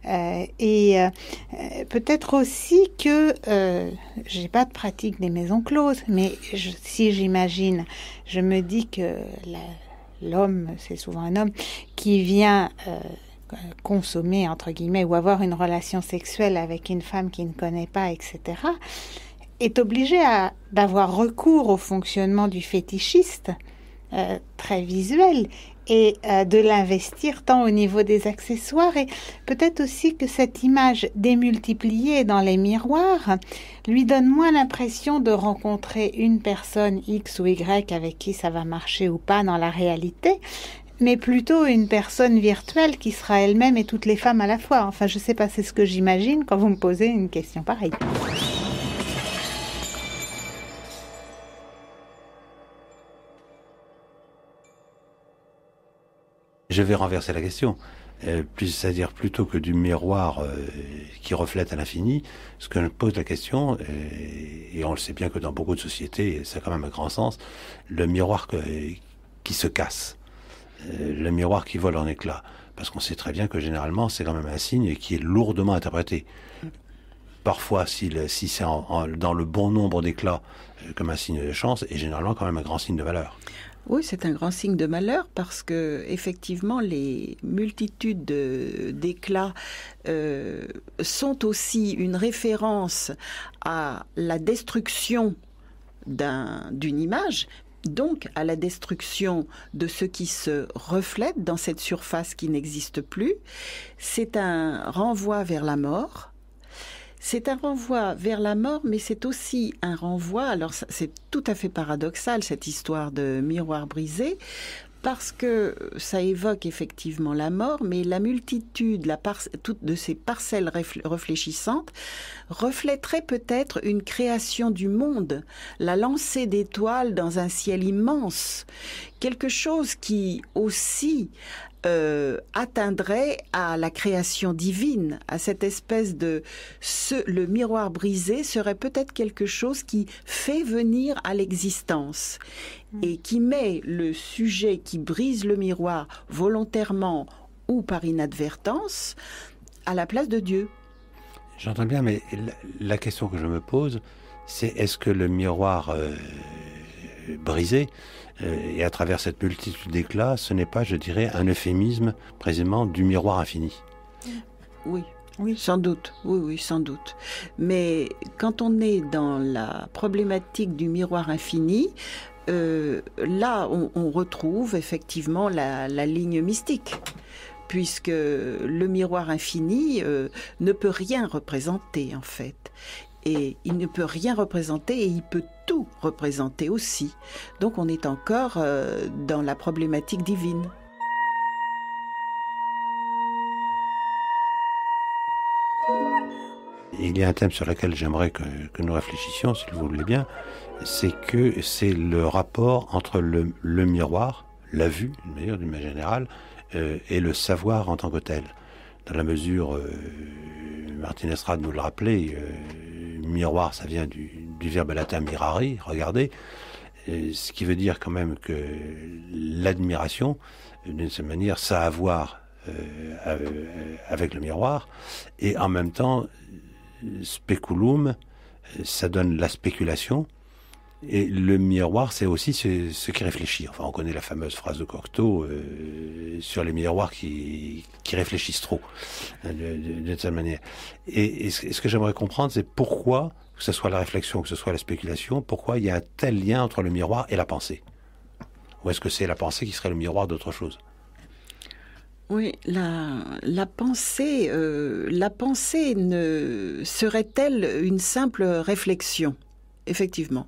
Peut-être aussi que j'ai pas de pratique des maisons closes, mais si j'imagine, je me dis que l'homme, c'est souvent un homme qui vient consommer entre guillemets ou avoir une relation sexuelle avec une femme qu'il ne connaît pas, etc., est obligé d'avoir recours au fonctionnement du fétichiste très visuel et de l'investir tant au niveau des accessoires, et peut-être aussi que cette image démultipliée dans les miroirs lui donne moins l'impression de rencontrer une personne X ou Y avec qui ça va marcher ou pas dans la réalité, mais plutôt une personne virtuelle qui sera elle-même et toutes les femmes à la fois. Enfin, je sais pas, c'est ce que j'imagine quand vous me posez une question pareille. Je vais renverser la question. C'est-à-dire plutôt que du miroir qui reflète à l'infini, ce que je pose la question, et on le sait bien que dans beaucoup de sociétés, ça a quand même un grand sens, le miroir qui se casse, le miroir qui vole en éclats. Parce qu'on sait très bien que généralement, c'est quand même un signe qui est lourdement interprété. Parfois, si c'est dans le bon nombre d'éclats, comme un signe de chance, et généralement quand même un grand signe de valeur. Oui, c'est un grand signe de malheur parce que effectivement les multitudes d'éclats sont aussi une référence à la destruction d'une image, donc à la destruction de ce qui se reflète dans cette surface qui n'existe plus. C'est un renvoi vers la mort. C'est un renvoi vers la mort, mais c'est aussi un renvoi, alors c'est tout à fait paradoxal cette histoire de miroir brisé, parce que ça évoque effectivement la mort, mais la multitude toutes de ces parcelles réfléchissantes reflèterait peut-être une création du monde, la lancée d'étoiles dans un ciel immense, quelque chose qui aussi atteindrait à la création divine, à cette espèce le miroir brisé serait peut-être quelque chose qui fait venir à l'existence et qui met le sujet qui brise le miroir volontairement ou par inadvertance à la place de Dieu. J'entends bien, mais la question que je me pose, c'est est-ce que le miroir brisé et à travers cette multitude d'éclats, ce n'est pas, je dirais, un euphémisme précisément du miroir infini. Oui, Oui, sans doute. Oui, oui, sans doute. Mais quand on est dans la problématique du miroir infini, là, on retrouve effectivement la ligne mystique, puisque le miroir infini ne peut rien représenter, en fait. Et il ne peut rien représenter et il peut tout représenter aussi. Donc on est encore dans la problématique divine. Il y a un thème sur lequel j'aimerais que nous réfléchissions, si vous le voulez bien, c'est le rapport entre le miroir, la vue, d'une manière générale, et le savoir en tant que tel. Dans la mesure, Martin Estrade nous le rappelait, miroir, ça vient du verbe latin mirari, regarder, ce qui veut dire quand même que l'admiration, d'une certaine manière, ça a à voir avec le miroir, et en même temps, speculum, ça donne la spéculation, et le miroir, c'est aussi ce qui réfléchit. Enfin, on connaît la fameuse phrase de Cocteau sur les miroirs qui réfléchissent trop, d'une certaine manière. Et ce que j'aimerais comprendre, c'est pourquoi, que ce soit la réflexion, que ce soit la spéculation, pourquoi il y a un tel lien entre le miroir et la pensée. Ou est-ce que c'est la pensée qui serait le miroir d'autre chose ? Oui, la pensée ne serait-elle une simple réflexion ? Effectivement.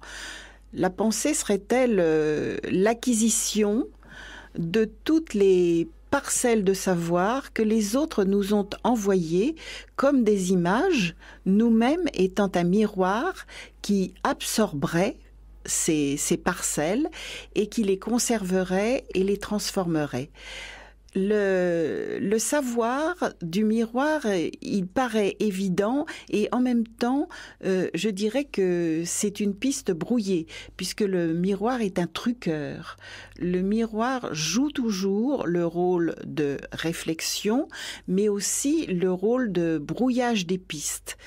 La pensée serait-elle l'acquisition de toutes les parcelles de savoir que les autres nous ont envoyées comme des images, nous-mêmes étant un miroir qui absorberait ces parcelles et qui les conserverait et les transformerait. Le savoir du miroir, il paraît évident et en même temps, je dirais que c'est une piste brouillée puisque le miroir est un truqueur. Le miroir joue toujours le rôle de réflexion, mais aussi le rôle de brouillage des pistes.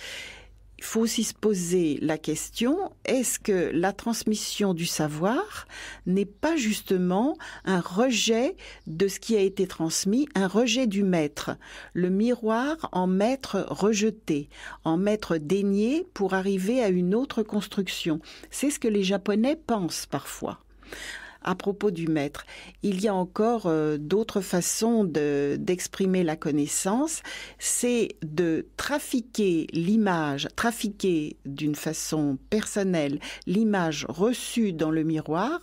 Il faut aussi se poser la question, est-ce que la transmission du savoir n'est pas justement un rejet de ce qui a été transmis, un rejet du maître, le miroir en maître rejeté, en maître dénié pour arriver à une autre construction. C'est ce que les Japonais pensent parfois. À propos du maître, il y a encore d'autres façons d'exprimer la connaissance, c'est de trafiquer l'image, trafiquer d'une façon personnelle l'image reçue dans le miroir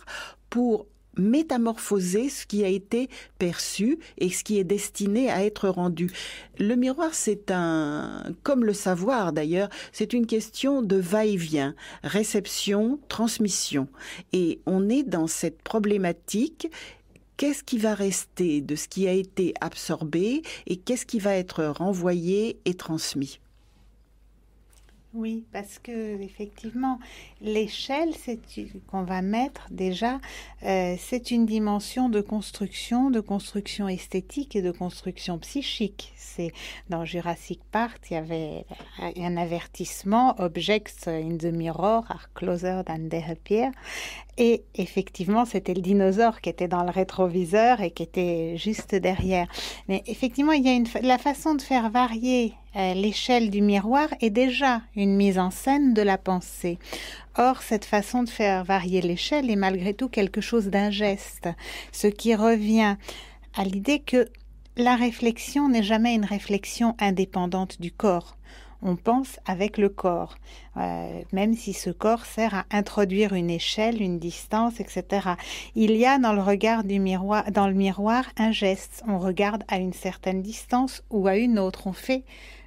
pour métamorphoser ce qui a été perçu et ce qui est destiné à être rendu. Le miroir, comme le savoir d'ailleurs, c'est une question de va-et-vient, réception, transmission. Et on est dans cette problématique. Qu'est-ce qui va rester de ce qui a été absorbé et qu'est-ce qui va être renvoyé et transmis ? Oui, parce que effectivement, l'échelle qu'on va mettre déjà, c'est une dimension de construction esthétique et de construction psychique. C'est dans Jurassic Park, il y avait un avertissement "Objects in the mirror are closer than they appear", et effectivement, c'était le dinosaure qui était dans le rétroviseur et qui était juste derrière. Mais effectivement, il y a la façon de faire varier l'échelle du miroir est déjà une mise en scène de la pensée. Or, cette façon de faire varier l'échelle est malgré tout quelque chose d'un geste, ce qui revient à l'idée que la réflexion n'est jamais une réflexion indépendante du corps. On pense avec le corps, même si ce corps sert à introduire une échelle, une distance, etc. Il y a dans le regard du miroir, dans le miroir, un geste. On regarde à une certaine distance ou à une autre. On fait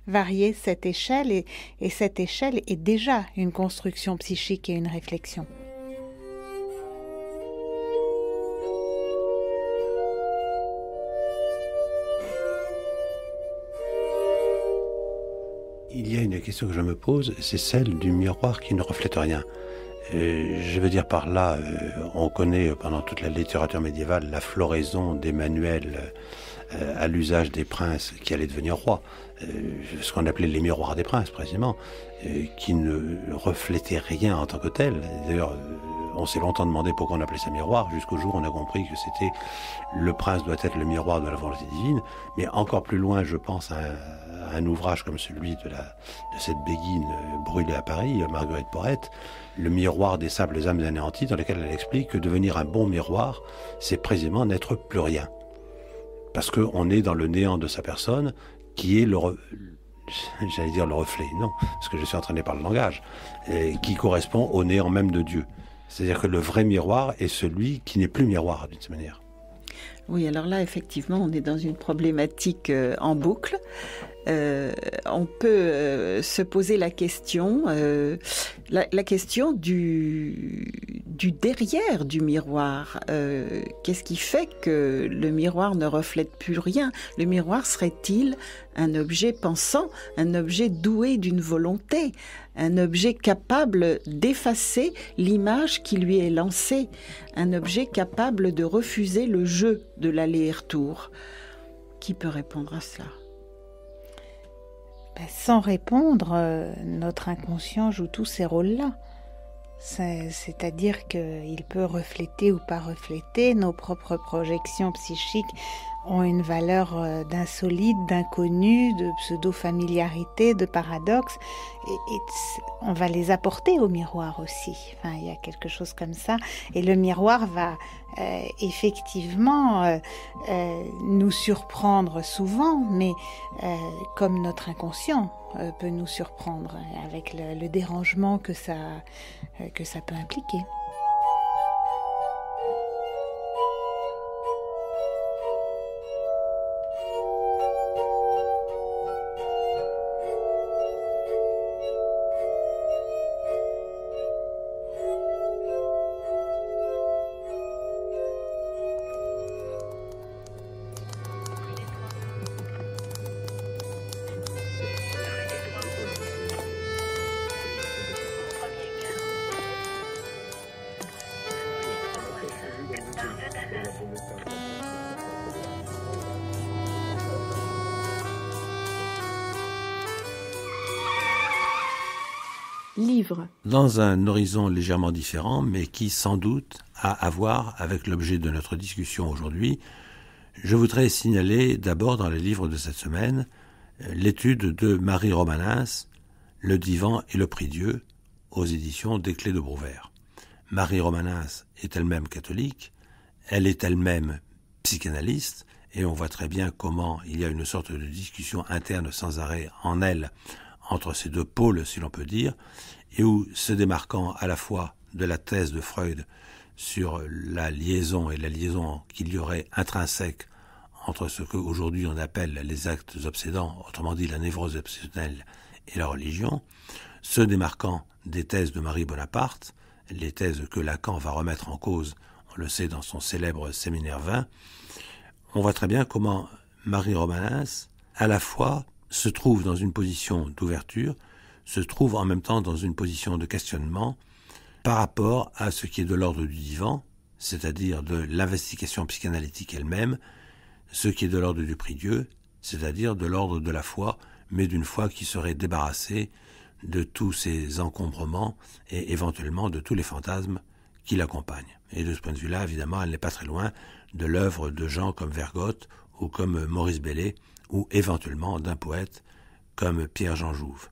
varier cette échelle et cette échelle est déjà une construction psychique et une réflexion. Il y a une question que je me pose, c'est celle du miroir qui ne reflète rien. Je veux dire par là, on connaît pendant toute la littérature médiévale la floraison des manuels à l'usage des princes qui allaient devenir rois, ce qu'on appelait les miroirs des princes précisément, qui ne reflétaient rien en tant que tel. D'ailleurs, on s'est longtemps demandé pourquoi on appelait ça miroir, jusqu'au jour où on a compris que c'était le prince doit être le miroir de la volonté divine. Mais encore plus loin, je pense à un ouvrage comme celui de cette Béguine brûlée à Paris, Marguerite Porrette, Le miroir des sables âmes anéanties, dans lequel elle explique que devenir un bon miroir, c'est précisément n'être plus rien. Parce qu'on est dans le néant de sa personne, qui est j'allais dire le reflet, non, parce que je suis entraîné par le langage, qui correspond au néant même de Dieu. C'est-à-dire que le vrai miroir est celui qui n'est plus miroir, d'une certaine manière. Oui, alors là, effectivement, on est dans une problématique en boucle. On peut se poser la question, la question du derrière du miroir. Qu'est-ce qui fait que le miroir ne reflète plus rien? Le miroir serait-il un objet pensant, un objet doué d'une volonté, un objet capable d'effacer l'image qui lui est lancée, un objet capable de refuser le jeu de l'aller-retour? Qui peut répondre à cela? Sans répondre, notre inconscient joue tous ces rôles-là. C'est-à-dire qu'il peut refléter ou pas refléter. Nos propres projections psychiques ont une valeur d'insolite, d'inconnu, de pseudo-familiarité, de paradoxe. Et on va les apporter au miroir aussi. Enfin, il y a quelque chose comme ça. Et le miroir va effectivement nous surprendre souvent, mais comme notre inconscient peut nous surprendre avec le dérangement que ça peut impliquer. Livre. Dans un horizon légèrement différent, mais qui sans doute a à voir avec l'objet de notre discussion aujourd'hui, je voudrais signaler d'abord dans les livres de cette semaine l'étude de Marie Romanas, Le divan et le prie-dieu, aux éditions des Clés de Brouwer. Marie Romanas est elle-même catholique, elle est elle-même psychanalyste, et on voit très bien comment il y a une sorte de discussion interne sans arrêt en elle, entre ces deux pôles, si l'on peut dire, et où, se démarquant à la fois de la thèse de Freud sur la liaison et la liaison qu'il y aurait intrinsèque entre ce qu'aujourd'hui on appelle les actes obsédants, autrement dit la névrose obsessionnelle et la religion, se démarquant des thèses de Marie Bonaparte, les thèses que Lacan va remettre en cause, on le sait dans son célèbre Séminaire 20, on voit très bien comment Marie Romanas, à la fois, se trouve dans une position d'ouverture, se trouve en même temps dans une position de questionnement par rapport à ce qui est de l'ordre du divan, c'est-à-dire de l'investigation psychanalytique elle-même, ce qui est de l'ordre du prie-dieu, c'est-à-dire de l'ordre de la foi, mais d'une foi qui serait débarrassée de tous ces encombrements et éventuellement de tous les fantasmes qui l'accompagnent. Et de ce point de vue-là, évidemment, elle n'est pas très loin de l'œuvre de gens comme Vergotte ou comme Maurice Bellet, ou éventuellement d'un poète comme Pierre-Jean Jouve.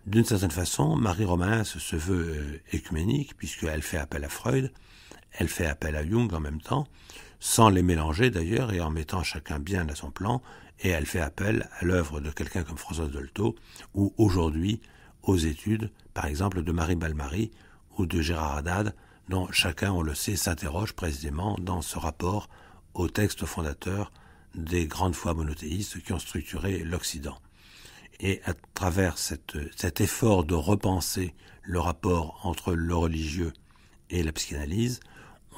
D'une certaine façon, Marie Romanas se veut œcuménique, puisqu'elle fait appel à Freud, elle fait appel à Jung en même temps, sans les mélanger d'ailleurs, et en mettant chacun bien à son plan, et elle fait appel à l'œuvre de quelqu'un comme Françoise Dolto, ou aujourd'hui aux études, par exemple, de Marie Balmary ou de Gérard Haddad, dont chacun, on le sait, s'interroge précisément dans ce rapport au texte fondateur des grandes foi monothéistes qui ont structuré l'Occident. Et à travers cet effort de repenser le rapport entre le religieux et la psychanalyse,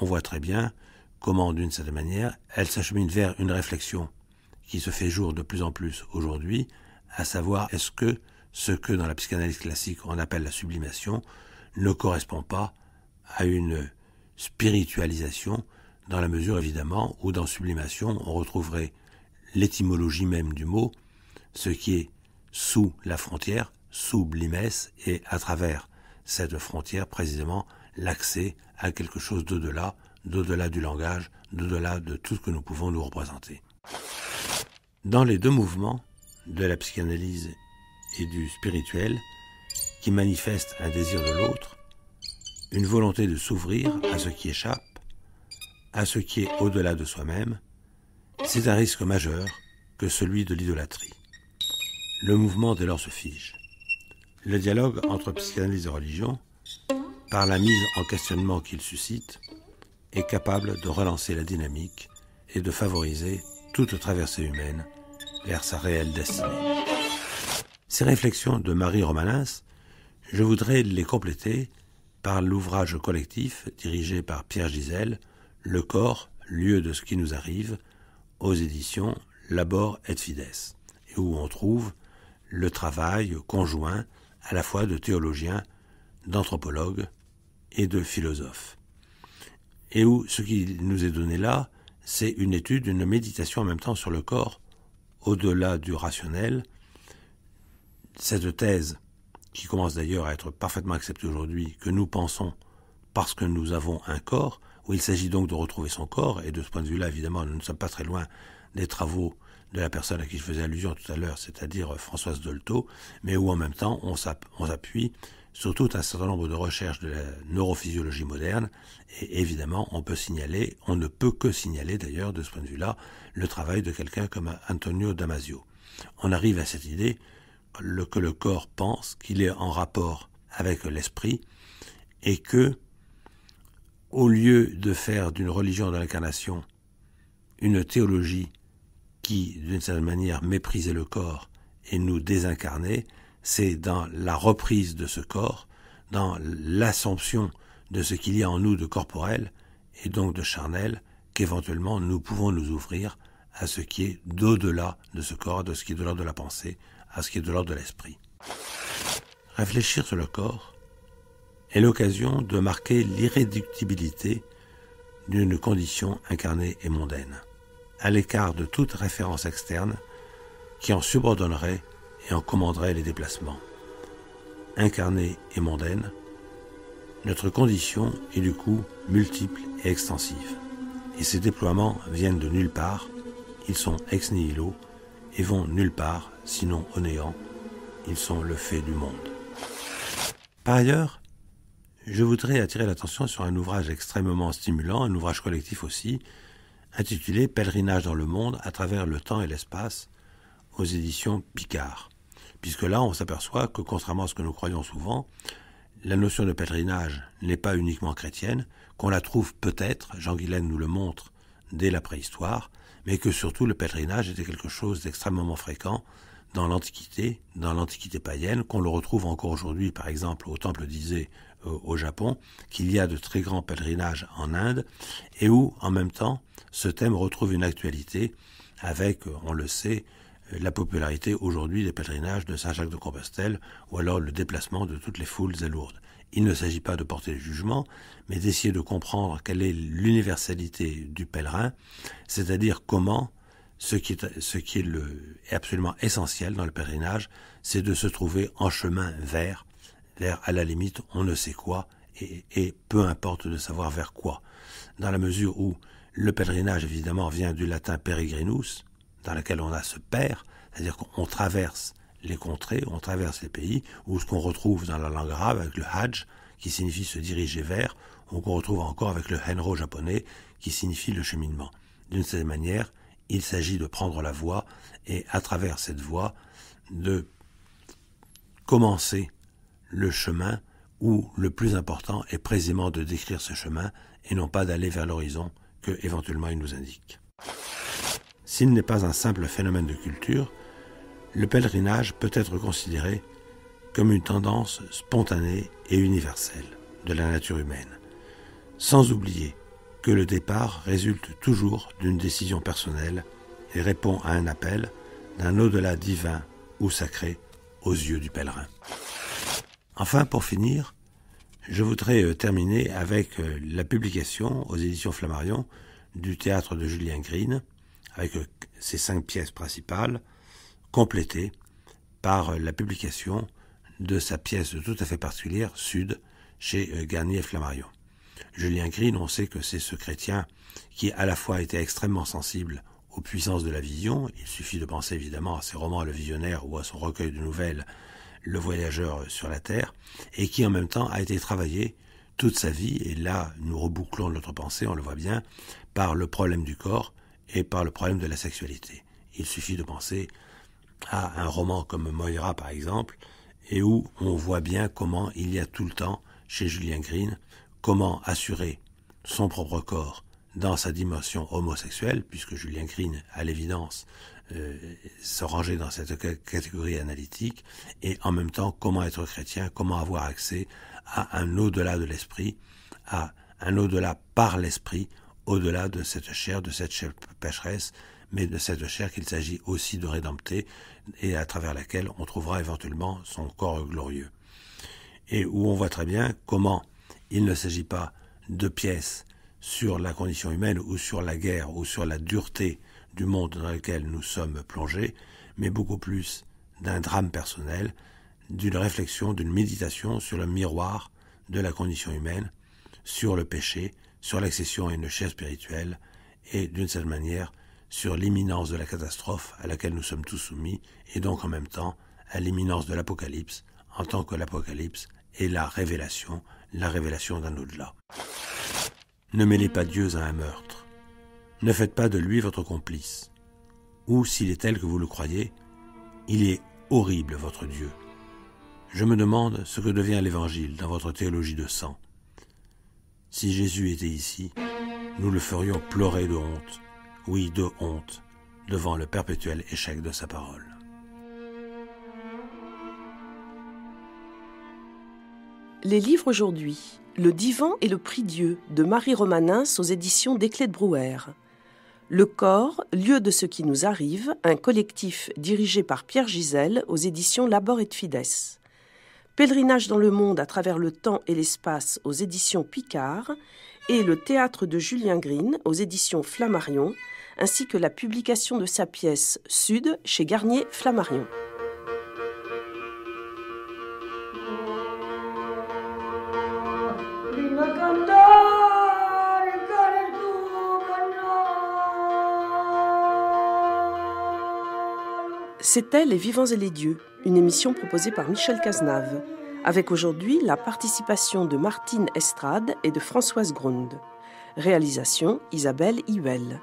on voit très bien comment, d'une certaine manière, elle s'achemine vers une réflexion qui se fait jour de plus en plus aujourd'hui, à savoir est-ce que ce que dans la psychanalyse classique on appelle la sublimation ne correspond pas à une spiritualisation, dans la mesure évidemment où dans sublimation on retrouverait l'étymologie même du mot, ce qui est sous la frontière, sub limes, et à travers cette frontière, précisément, l'accès à quelque chose d'au-delà du langage, d'au-delà de tout ce que nous pouvons nous représenter. Dans les deux mouvements de la psychanalyse et du spirituel, qui manifestent un désir de l'autre, une volonté de s'ouvrir à ce qui échappe, à ce qui est au-delà de soi-même, c'est un risque majeur que celui de l'idolâtrie. Le mouvement dès lors se fige. Le dialogue entre psychanalyse et religion, par la mise en questionnement qu'il suscite, est capable de relancer la dynamique et de favoriser toute traversée humaine vers sa réelle destinée. Ces réflexions de Marie Romanens, je voudrais les compléter par l'ouvrage collectif dirigé par Pierre Gisèle, Le corps, lieu de ce qui nous arrive, aux éditions Labor et Fides, et où on trouve le travail conjoint à la fois de théologiens, d'anthropologues et de philosophes. Et où ce qui nous est donné là, c'est une étude, une méditation en même temps sur le corps, au-delà du rationnel. Cette thèse, qui commence d'ailleurs à être parfaitement acceptée aujourd'hui, que nous pensons parce que nous avons un corps, où il s'agit donc de retrouver son corps, et de ce point de vue-là, évidemment, nous ne sommes pas très loin des travaux de la personne à qui je faisais allusion tout à l'heure, c'est-à-dire Françoise Dolto, mais où en même temps on s'appuie sur tout un certain nombre de recherches de la neurophysiologie moderne, et évidemment on ne peut que signaler d'ailleurs de ce point de vue-là le travail de quelqu'un comme Antonio Damasio. On arrive à cette idée que le corps pense, qu'il est en rapport avec l'esprit, et que, au lieu de faire d'une religion de l'incarnation une théologie qui, d'une certaine manière, méprisait le corps et nous désincarnait, c'est dans la reprise de ce corps, dans l'assomption de ce qu'il y a en nous de corporel et donc de charnel, qu'éventuellement nous pouvons nous ouvrir à ce qui est d'au-delà de ce corps, de ce qui est de l'ordre de la pensée, à ce qui est de l'ordre de l'esprit. Réfléchir sur le corps est l'occasion de marquer l'irréductibilité d'une condition incarnée et mondaine, à l'écart de toute référence externe qui en subordonnerait et en commanderait les déplacements. Incarnée et mondaine, notre condition est du coup multiple et extensive, et ces déploiements viennent de nulle part, ils sont ex nihilo et vont nulle part, sinon au néant, ils sont le fait du monde. Par ailleurs, je voudrais attirer l'attention sur un ouvrage extrêmement stimulant, un ouvrage collectif aussi, intitulé « Pèlerinage dans le monde à travers le temps et l'espace » aux éditions Picard. Puisque là, on s'aperçoit que, contrairement à ce que nous croyons souvent, la notion de pèlerinage n'est pas uniquement chrétienne, qu'on la trouve peut-être, Jean Guilaine nous le montre dès la préhistoire, mais que surtout le pèlerinage était quelque chose d'extrêmement fréquent dans l'Antiquité païenne, qu'on le retrouve encore aujourd'hui, par exemple, au temple d'Isée au Japon, qu'il y a de très grands pèlerinages en Inde, et où, en même temps, ce thème retrouve une actualité avec, on le sait, la popularité aujourd'hui des pèlerinages de Saint-Jacques-de-Compostelle, ou alors le déplacement de toutes les foules à Lourdes. Il ne s'agit pas de porter le jugement, mais d'essayer de comprendre quelle est l'universalité du pèlerin, c'est-à-dire comment ce qui est absolument essentiel dans le pèlerinage, c'est de se trouver en chemin vers à la limite on ne sait quoi, et peu importe de savoir vers quoi, dans la mesure où le pèlerinage évidemment vient du latin peregrinus, dans lequel on a ce père, c'est-à-dire qu'on traverse les contrées, on traverse les pays, ou ce qu'on retrouve dans la langue arabe avec le hajj, qui signifie se diriger vers, ou qu'on retrouve encore avec le henro japonais, qui signifie le cheminement. D'une certaine manière, il s'agit de prendre la voie, et à travers cette voie, de commencer le chemin où le plus important est précisément de décrire ce chemin, et non pas d'aller vers l'horizon que éventuellement il nous indique. S'il n'est pas un simple phénomène de culture, le pèlerinage peut être considéré comme une tendance spontanée et universelle de la nature humaine, sans oublier que le départ résulte toujours d'une décision personnelle et répond à un appel d'un au-delà divin ou sacré aux yeux du pèlerin. Enfin, pour finir, je voudrais terminer avec la publication aux éditions Flammarion du théâtre de Julien Green, avec ces 5 pièces principales, complétées par la publication de sa pièce tout à fait particulière, Sud, chez Garnier et Flammarion. Julien Green, on sait que c'est ce chrétien qui à la fois était extrêmement sensible aux puissances de la vision, il suffit de penser évidemment à ses romans Le Visionnaire ou à son recueil de nouvelles Le Voyageur sur la Terre, et qui en même temps a été travaillé toute sa vie, et là nous rebouclons notre pensée, on le voit bien, par le problème du corps et par le problème de la sexualité. Il suffit de penser à un roman comme Moira par exemple, et où on voit bien comment il y a tout le temps, chez Julien Green, comment assurer son propre corps dans sa dimension homosexuelle, puisque Julien Green, à l'évidence, se rangeait dans cette catégorie analytique, et en même temps, comment être chrétien, comment avoir accès à un au-delà de l'esprit, à un au-delà par l'esprit, au-delà de cette chair pécheresse, mais de cette chair qu'il s'agit aussi de rédempter, et à travers laquelle on trouvera éventuellement son corps glorieux. Et où on voit très bien comment il ne s'agit pas de pièces sur la condition humaine ou sur la guerre ou sur la dureté du monde dans lequel nous sommes plongés, mais beaucoup plus d'un drame personnel, d'une réflexion, d'une méditation sur le miroir de la condition humaine, sur le péché, sur l'accession à une chair spirituelle et d'une certaine manière sur l'imminence de la catastrophe à laquelle nous sommes tous soumis et donc en même temps à l'imminence de l'Apocalypse en tant que l'Apocalypse est la révélation d'un au-delà. Ne mêlez pas Dieu à un meurtre. Ne faites pas de lui votre complice. Ou, s'il est tel que vous le croyez, il est horrible votre Dieu. Je me demande ce que devient l'Évangile dans votre théologie de sang. Si Jésus était ici, nous le ferions pleurer de honte, oui, de honte, devant le perpétuel échec de sa parole. Les livres aujourd'hui. Le divan et le prie-dieu de Marie Romanins aux éditions des Clés de Brouwer. Le corps, lieu de ce qui nous arrive, un collectif dirigé par Pierre Gisèle aux éditions Labor et Fides. Pèlerinage dans le monde à travers le temps et l'espace aux éditions Picard et le théâtre de Julien Green aux éditions Flammarion, ainsi que la publication de sa pièce Sud chez Garnier Flammarion. C'était Les Vivants et les Dieux, une émission proposée par Michel Cazenave, avec aujourd'hui la participation de Martine Estrade et de Françoise Grund. Réalisation Isabelle Huel.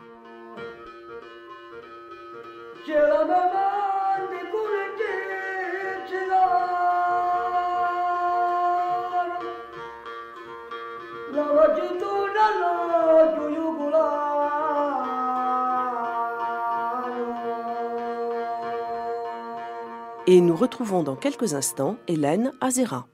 Et nous retrouvons dans quelques instants Hélène Azera.